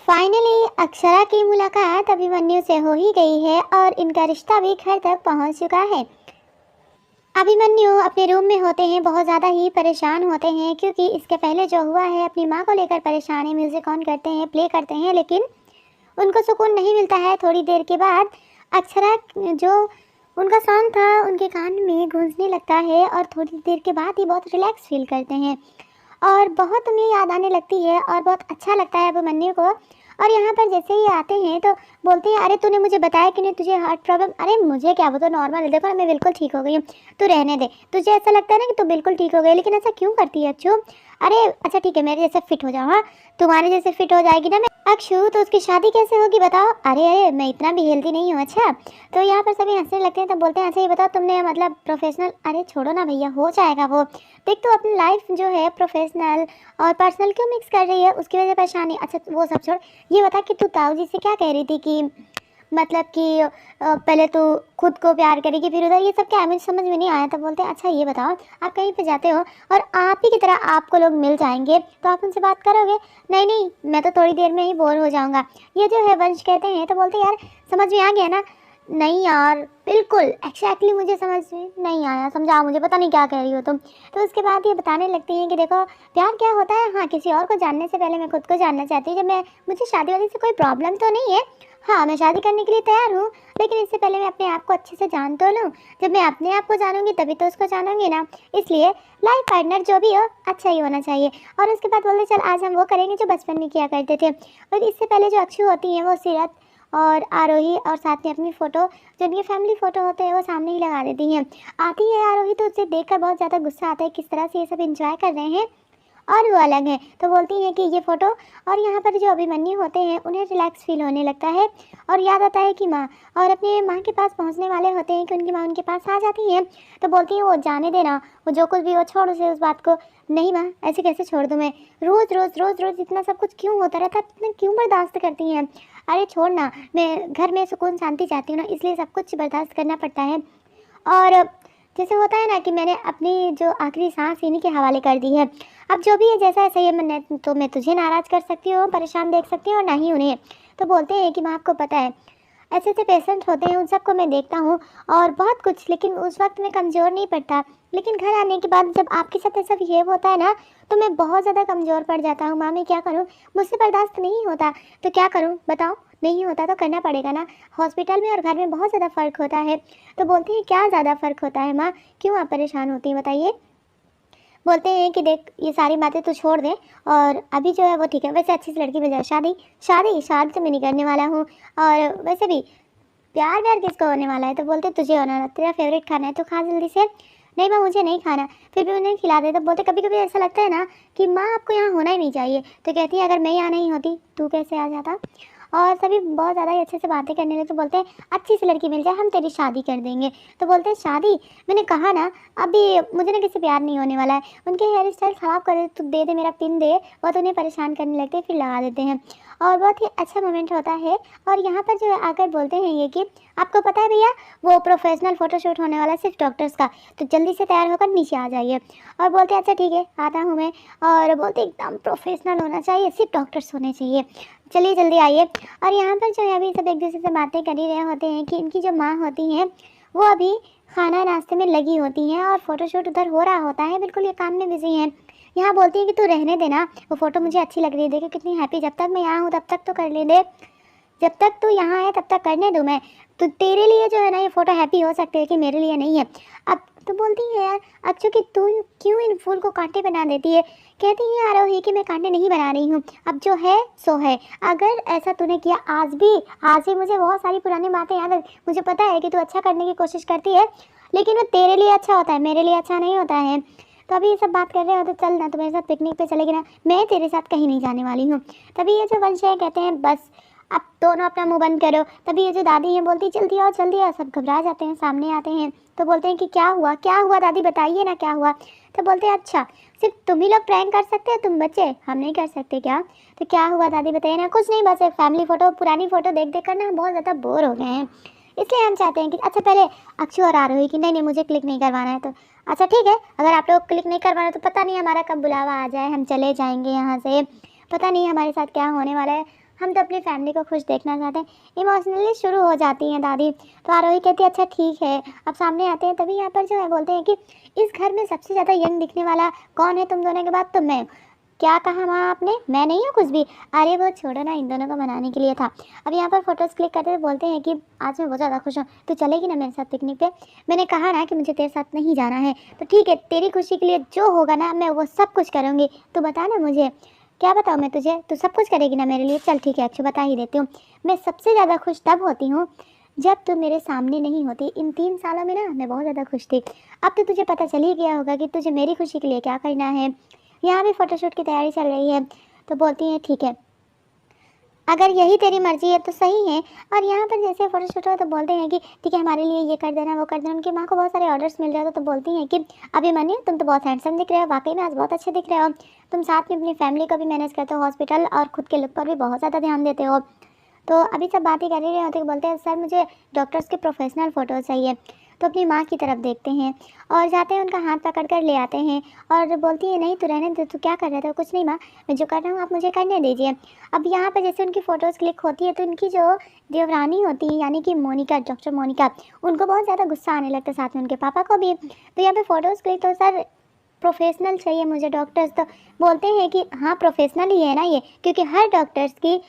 Finally Akshara की मुलाकात अभिमन्यु से हो ही गई है और इनका रिश्ता भी घर तक पहुंच चुका है। अभिमन्यु अपने रूम में होते हैं, बहुत ज़्यादा ही परेशान होते हैं क्योंकि इसके पहले जो हुआ है अपनी माँ को लेकर परेशान है। म्यूज़िक ऑन करते हैं, प्ले करते हैं, लेकिन उनको सुकून नहीं मिलता है। थोड़ी देर के बाद अक्षरा जो उनका सॉन्ग था उनके कान में गूंजने लगता है और थोड़ी देर के बाद ही बहुत रिलैक्स फील करते हैं और बहुत उन्हें याद आने लगती है और बहुत अच्छा लगता है अभिमन्यु को। और यहाँ पर जैसे ही आते हैं तो बोलते हैं, अरे तूने मुझे बताया कि नहीं तुझे हार्ट प्रॉब्लम। अरे मुझे क्या, वो तो नॉर्मल है, देखो ना मैं बिल्कुल ठीक हो गई हूँ, तू रहने दे। तुझे ऐसा लगता है ना कि तू बिल्कुल ठीक हो गई, लेकिन ऐसा क्यों करती है अच्छू? अरे अच्छा ठीक है, मेरे जैसे फिट हो जाओ। हाँ, तुम्हारे जैसे फिट हो जाएगी ना मैं अक्षु तो उसकी शादी कैसे होगी बताओ? अरे अरे मैं इतना भी हेल्दी नहीं हूँ। अच्छा, तो यहाँ पर सभी हंसने लगते हैं। तब बोलते हैं, अच्छा ये बताओ तुमने मतलब प्रोफेशनल। अरे छोड़ो ना भैया, हो जाएगा वो। देख तो अपनी लाइफ जो है प्रोफेशनल और पर्सनल क्यों मिक्स कर रही है, उसकी वजह परेशानी। अच्छा वो सब छोड़, ये बता कि तू ताऊ जी से क्या कह रही थी कि मतलब कि पहले तो खुद को प्यार करेगी फिर उधर, ये सब क्या है मुझे समझ में नहीं आया। तब बोलते हैं, अच्छा ये बताओ आप कहीं पे जाते हो और आप ही की तरह आपको लोग मिल जाएंगे तो आप उनसे बात करोगे? नहीं नहीं, मैं तो थोड़ी देर में ही बोर हो जाऊंगा, ये जो है वंश कहते हैं। तो बोलते हैं, यार समझ में आ गया ना? नहीं यार बिल्कुल एक्जैक्टली मुझे समझ में नहीं आया, समझाओ मुझे, पता नहीं क्या कह रही हो तुम। तो उसके बाद ये बताने लगती हैं कि देखो प्यार क्या होता है, हाँ किसी और को जानने से पहले मैं खुद को जानना चाहती हूँ। जब मैं मुझे शादी वादी से कोई प्रॉब्लम तो नहीं है, हाँ मैं शादी करने के लिए तैयार हूँ, लेकिन इससे पहले मैं अपने आप को अच्छे से जान तो लूँ। जब मैं अपने आप को जानूंगी तभी तो उसको जानूंगी ना, इसलिए लाइफ पार्टनर जो भी हो अच्छा ही होना चाहिए। और उसके बाद बोलते चल आज हम वो करेंगे जो बचपन में किया करते थे। और इससे पहले जो अक्षु होती हैं वो सीरत और आरोही और साथ में अपनी फ़ोटो जो उनकी फैमिली फ़ोटो होते हैं वो सामने ही लगा देती हैं। आती है आरोही तो उसे देखकर बहुत ज़्यादा गुस्सा आता है, किस तरह से ये सब एंजॉय कर रहे हैं और वो अलग है। तो बोलती हैं कि ये फ़ोटो, और यहाँ पर जो अभिमन्यु होते हैं उन्हें रिलैक्स फील होने लगता है और याद आता है कि माँ, और अपने माँ के पास पहुँचने वाले होते हैं कि उनकी माँ उनके पास आ जाती है। तो बोलती हैं, वो जाने देना, वो जो कुछ भी वो छोड़ उसे उस बात को। नहीं माँ, ऐसे कैसे छोड़ दूँ मैं, रोज़ रोज़ रोज़ रोज़ इतना सब कुछ क्यों होता रहता है, इतना क्यों बर्दाश्त करती हैं? अरे छोड़ ना, मैं घर में सुकून शांति चाहती हूँ ना, इसलिए सब कुछ बर्दाश्त करना पड़ता है। और जैसे होता है ना कि मैंने अपनी जो आखिरी सांस इन्हीं के हवाले कर दी है। अब जो भी है जैसा है सही है, मैं तुझे नाराज़ कर सकती हूँ, परेशान देख सकती हूँ और ना ही उन्हें। तो बोलते हैं कि माँ आपको पता है ऐसे ऐसे पेशेंट होते हैं, उन सबको मैं देखता हूँ और बहुत कुछ, लेकिन उस वक्त मैं कमज़ोर नहीं पड़ता, लेकिन घर आने के बाद जब आपके साथ ऐसा बिहेव होता है ना तो मैं बहुत ज़्यादा कमज़ोर पड़ जाता हूँ। माँ मैं क्या करूँ, मुझसे बर्दाश्त नहीं होता, तो क्या करूँ बताओ? नहीं होता तो करना पड़ेगा ना, हॉस्पिटल में और घर में बहुत ज़्यादा फ़र्क होता है। तो बोलते हैं, क्या ज़्यादा फ़र्क होता है माँ, क्यों आप परेशान होती हैं बताइए? बोलते हैं कि देख ये सारी बातें तो छोड़ दे और अभी जो है वो ठीक है, वैसे अच्छी सी लड़की मिल जाए। शादी शादी शादी तो मैं नहीं करने वाला हूँ, और वैसे भी प्यार व्यार किसको होने वाला है? तो बोलते तुझे होना है, तेरा फेवरेट खाना है तो खा जल्दी से। नहीं माँ मुझे नहीं खाना, फिर भी उन्हें खिला दे। तो बोलते कभी कभी ऐसा लगता है ना कि माँ आपको यहाँ होना ही नहीं चाहिए। तो कहती है, अगर मैं यहाँ नहीं होती तू कैसे आ जाता? और सभी बहुत ज़्यादा ही अच्छे से बातें करने लगे। तो बोलते हैं, अच्छी सी लड़की मिल जाए हम तेरी शादी कर देंगे। तो बोलते हैं, शादी? मैंने कहा ना अभी मुझे ना किसी प्यार नहीं होने वाला है। उनके हेयर स्टाइल ख़राब कर दे, तू दे दे मेरा पिन दे, बहुत उन्हें परेशान करने लगते हैं, फिर लगा देते हैं और बहुत ही अच्छा मोमेंट होता है। और यहाँ पर जो है आकर बोलते हैं ये कि आपको पता है भैया वो प्रोफेशनल फ़ोटोशूट होने वाला है सिर्फ डॉक्टर्स का, तो जल्दी से तैयार होकर नीचे आ जाइए। और बोलते हैं, अच्छा ठीक है आता हूँ मैं। और बोलते एकदम प्रोफेशनल होना चाहिए, सिर्फ डॉक्टर्स होने चाहिए, चलिए जल्दी आइए। और यहाँ पर जो है अभी सब एक दूसरे से बातें कर ही रहे होते हैं कि इनकी जो माँ होती हैं वो अभी खाना नाश्ते में लगी होती हैं और फ़ोटोशूट उधर हो रहा होता है, बिल्कुल ये काम में बिजी हैं। यहाँ बोलती हैं कि तू रहने देना, वो फ़ोटो मुझे अच्छी लग रही है, देखो कितनी हैप्पी, जब तक मैं यहाँ हूँ तब तक तो कर ले दे, जब तक तू यहाँ है तब तक करने दूँ मैं, तो तेरे लिए जो है ना ये फ़ोटो हैप्पी हो सकती है कि मेरे लिए नहीं है। अब तो बोलती है, यार अक्षु कि तू क्यों इन फूल को कांटे बना देती है? कहती है आरोही कि मैं कांटे नहीं बना रही हूँ, अब जो है सो है। अगर ऐसा तूने किया आज भी मुझे बहुत सारी पुरानी बातें याद है, मुझे पता है कि तू अच्छा करने की कोशिश करती है, लेकिन वो तेरे लिए अच्छा होता है, मेरे लिए अच्छा नहीं होता है। तो अभी ये सब बात कर रहे हो तो चल ना, तो मेरे साथ पिकनिक पे चलेगी ना? मैं तेरे साथ कहीं नहीं जाने वाली हूँ। तभी ये जो वंश है कहते हैं, बस अब दोनों अपना मुंह बंद करो। तभी ये जो दादी हैं बोलती जल्दी आओ जल्दी आओ, सब घबरा जाते हैं, सामने आते हैं। तो बोलते हैं कि क्या हुआ दादी बताइए ना क्या हुआ? तो बोलते हैं, अच्छा सिर्फ तुम ही लोग प्रैंक कर सकते हो, तुम बच्चे, हम नहीं कर सकते क्या? तो क्या हुआ दादी बताइए ना? कुछ नहीं, बस एक फैमिली फ़ोटो, पुरानी फ़ोटो देख देख कर ना बहुत ज़्यादा बोर हो गए हैं, इसलिए हम चाहते हैं कि अच्छा पहले अक्षु और आरोही की, नहीं नहीं मुझे क्लिक नहीं करवाना है। तो अच्छा ठीक है, अगर आप लोग क्लिक नहीं करवाना तो पता नहीं हमारा कब बुलावा आ जाए, हम चले जाएंगे यहाँ से, पता नहीं हमारे साथ क्या होने वाला है। हम तो अपनी फैमिली को खुश देखना चाहते हैं। इमोशनली शुरू हो जाती हैं दादी। तो आरोही कहती है अच्छा ठीक है। अब सामने आते हैं, तभी यहाँ पर जो है बोलते हैं कि इस घर में सबसे ज़्यादा यंग दिखने वाला कौन है तुम दोनों के बाद? तो मैं हूँ। क्या कहा माँ आपने? मैं नहीं हूँ कुछ भी। अरे वो छोड़ो ना, इन दोनों को मनाने के लिए था। अब यहाँ पर फोटोज़ क्लिक करते हुए बोलते हैं कि आज मैं बहुत ज़्यादा खुश हूँ, तू चलेगी ना मेरे साथ पिकनिक पे? मैंने कहा ना कि मुझे तेरे साथ नहीं जाना है। तो ठीक है, तेरी खुशी के लिए जो होगा ना मैं वो सब कुछ करूँगी। तू बता ना मुझे, क्या बताऊँ मैं तुझे? तू सब कुछ करेगी ना मेरे लिए? चल ठीक है अच्छी बता ही देती हूँ। मैं सबसे ज़्यादा खुश तब होती हूँ जब तू मेरे सामने नहीं होती। इन 3 सालों में ना मैं बहुत ज़्यादा खुश थी। अब तो तुझे पता चल ही गया होगा कि तुझे मेरी खुशी के लिए क्या करना है। यहाँ भी फ़ोटोशूट की तैयारी चल रही है। तो बोलती हैं ठीक है, अगर यही तेरी मर्ज़ी है तो सही है। और यहाँ पर जैसे फ़ोटोशूट हो तो बोलते हैं कि ठीक है हमारे लिए ये कर देना वो कर देना। उनकी माँ को बहुत सारे ऑर्डर्स मिल जाते तो बोलती हैं कि अभिमन्यु तुम तो बहुत हैंडसम दिख रहे हो, वाकई में आज बहुत अच्छे दिख रहे हो। तुम साथ में अपनी फैमिली को भी मैनेज करते हो, हॉस्पिटल और खुद के लुक पर भी बहुत ज़्यादा ध्यान देते हो। तो अभी सब बातें कर ही रहे होते बोलते हैं सर मुझे डॉक्टर्स के प्रोफेशनल फ़ोटोज़ चाहिए। तो अपनी माँ की तरफ देखते हैं और जाते हैं, उनका हाथ पकड़ कर ले आते हैं और बोलती है नहीं तू रहने दे, तू क्या कर रहे थे? कुछ नहीं माँ, मैं जो कर रहा हूँ आप मुझे करने दीजिए। अब यहाँ पर जैसे उनकी फ़ोटोज़ क्लिक होती है तो उनकी जो देवरानी होती है यानी कि मोनिका, डॉक्टर मोनिका, उनको बहुत ज़्यादा गुस्सा आने लगता है, साथ में उनके पापा को भी। तो यहाँ पे फ़ोटोज़ क्लिक तो सर प्रोफेशनल चाहिए मुझे डॉक्टर्स। तो बोलते हैं कि हाँ प्रोफेशनल ही है ना ये, क्योंकि हर डॉक्टर्स की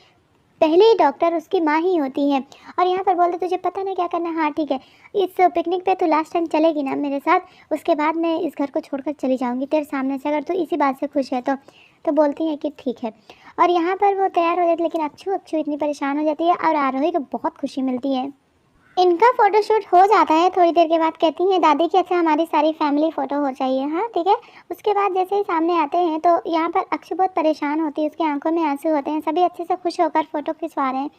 पहले डॉक्टर उसकी माँ ही होती है। और यहाँ पर बोलते तुझे पता ना क्या करना है? हाँ ठीक है, इस पिकनिक पे तू लास्ट टाइम चलेगी ना मेरे साथ, उसके बाद मैं इस घर को छोड़कर चली जाऊँगी तेरे सामने से, अगर तू इसी बात से खुश है तो बोलती है कि ठीक है। और यहाँ पर वो तैयार हो जाती है, लेकिन अच्चू अच्चू इतनी परेशान हो जाती है और आरोही को बहुत खुशी मिलती है। इनका फ़ोटोशूट हो जाता है, थोड़ी देर के बाद कहती हैं दादी कि अच्छा हमारी सारी फैमिली फ़ोटो हो चाहिए। हाँ ठीक है। उसके बाद जैसे ही सामने आते हैं तो यहाँ पर अक्षु बहुत परेशान होती है, उसकी आंखों में आंसू होते हैं, सभी अच्छे से खुश होकर फ़ोटो खिंचवा रहे हैं।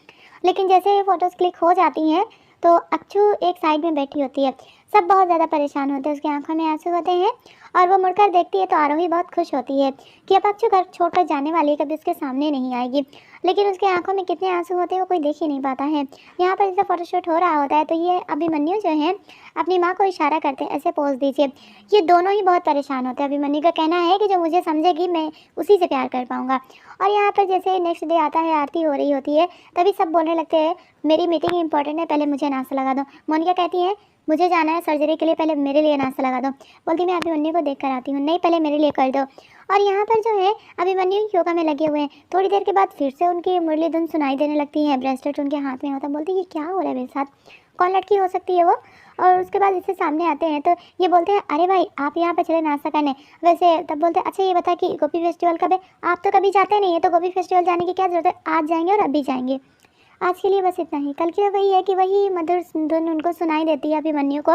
लेकिन जैसे ही फ़ोटोज़ क्लिक हो जाती हैं तो अक्षु एक साइड में बैठी होती है। सब बहुत ज़्यादा परेशान होते हैं, उसकी आंखों में आंसू होते हैं और वो मुड़कर देखती है तो आरोही बहुत खुश होती है कि अब अक्षु घर छोड़कर जाने वाली है, कभी उसके सामने नहीं आएगी। लेकिन उसकी आंखों में कितने आंसू होते हैं वो कोई देख ही नहीं पाता है। यहाँ पर जैसे फ़ोटोशूट हो रहा होता है तो ये अभिमन्यु जो है अपनी माँ को इशारा करते हैं ऐसे पोज दीजिए। ये दोनों ही बहुत परेशान होते हैं। अभिमन्यु का कहना है कि जो मुझे समझेगी मैं उसी से प्यार कर पाऊँगा। और यहाँ पर जैसे नेक्स्ट डे आता है, आरती हो रही होती है, तभी सब बोलने लगते हैं मेरी मीटिंग इंपॉर्टेंट है, पहले मुझे नाश्ता लगा दो। मोनिका कहती है मुझे जाना है सर्जरी के लिए, पहले मेरे लिए नाश्ता लगा दो। बोलती मैं अभिमन्यु को देख कर आती हूँ। नहीं पहले मेरे लिए कर दो। और यहाँ पर जो है अभिमन्यु योगा में लगे हुए हैं। थोड़ी देर के बाद फिर से उनकी मुरली धुन सुनाई देने लगती है, ब्रेसलेट उनके हाथ में होता है। बोलती है ये क्या हो रहा है मेरे साथ, कौन लड़की हो सकती है वो? और उसके बाद इससे सामने आते हैं तो ये बोलते हैं अरे भाई आप यहाँ पर चले नाश्ता करने। वैसे तब बोलते हैं अच्छा ये बता कि गोपी फेस्टिवल कब है? आप तो कभी जाते नहीं है तो गोपी फेस्टिवल जाने की क्या ज़रूरत है, आज जाएंगे और अभी जाएंगे। आज के लिए बस इतना ही। कल की वही है कि वही मधुर धुन उनको सुनाई देती है अभिमन्यु को।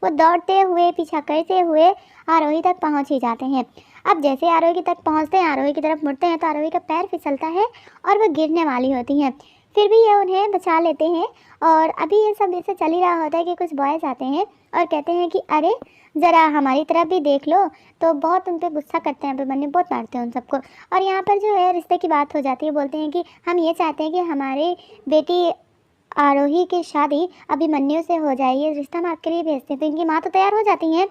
वो दौड़ते हुए पीछा करते हुए आरोही तक पहुंच ही जाते हैं। अब जैसे आरोही तक पहुंचते हैं, आरोही की तरफ मुड़ते हैं तो आरोही का पैर फिसलता है और वो गिरने वाली होती हैं। फिर भी ये उन्हें बचा लेते हैं। और अभी ये सब ऐसे चल ही रहा होता है कि कुछ बॉयज़ आते हैं और कहते हैं कि अरे ज़रा हमारी तरफ भी देख लो। तो बहुत उन पर गुस्सा करते हैं, अभिमन्यु बहुत मारते हैं उन सबको। और यहाँ पर जो है रिश्ते की बात हो जाती है। बोलते हैं कि हम ये चाहते हैं कि हमारी बेटी आरोही की शादी अभिमन्यु से हो जाए, ये रिश्ता हम आपके लिए भेजते हैं। तो इनकी माँ तो तैयार हो जाती हैं,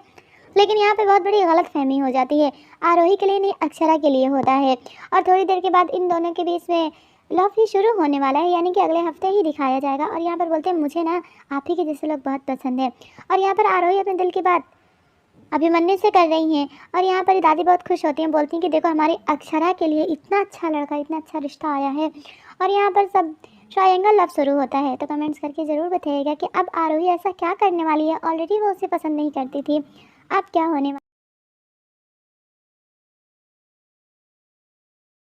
लेकिन यहाँ पे बहुत बड़ी गलतफहमी हो जाती है। आरोही के लिए नहीं, अक्षरा के लिए होता है। और थोड़ी देर के बाद इन दोनों के बीच में लव ही शुरू होने वाला है, यानी कि अगले हफ्ते ही दिखाया जाएगा। और यहाँ पर बोलते हैं मुझे ना आप ही के जैसे लोग बहुत पसंद है। और यहाँ पर आरोही अपने दिल की बात अभिमन्यु से कर रही हैं। और यहाँ पर दादी बहुत खुश होती हैं, बोलती हैं कि देखो हमारी अक्षरा के लिए इतना अच्छा लड़का, इतना अच्छा रिश्ता आया है। और यहाँ पर सब ट्रायंगल लव शुरू होता है। तो कमेंट्स करके ज़रूर बताइएगा कि अब आरोही ऐसा क्या करने वाली है, ऑलरेडी वो उसे पसंद नहीं करती थी, अब क्या होने वाला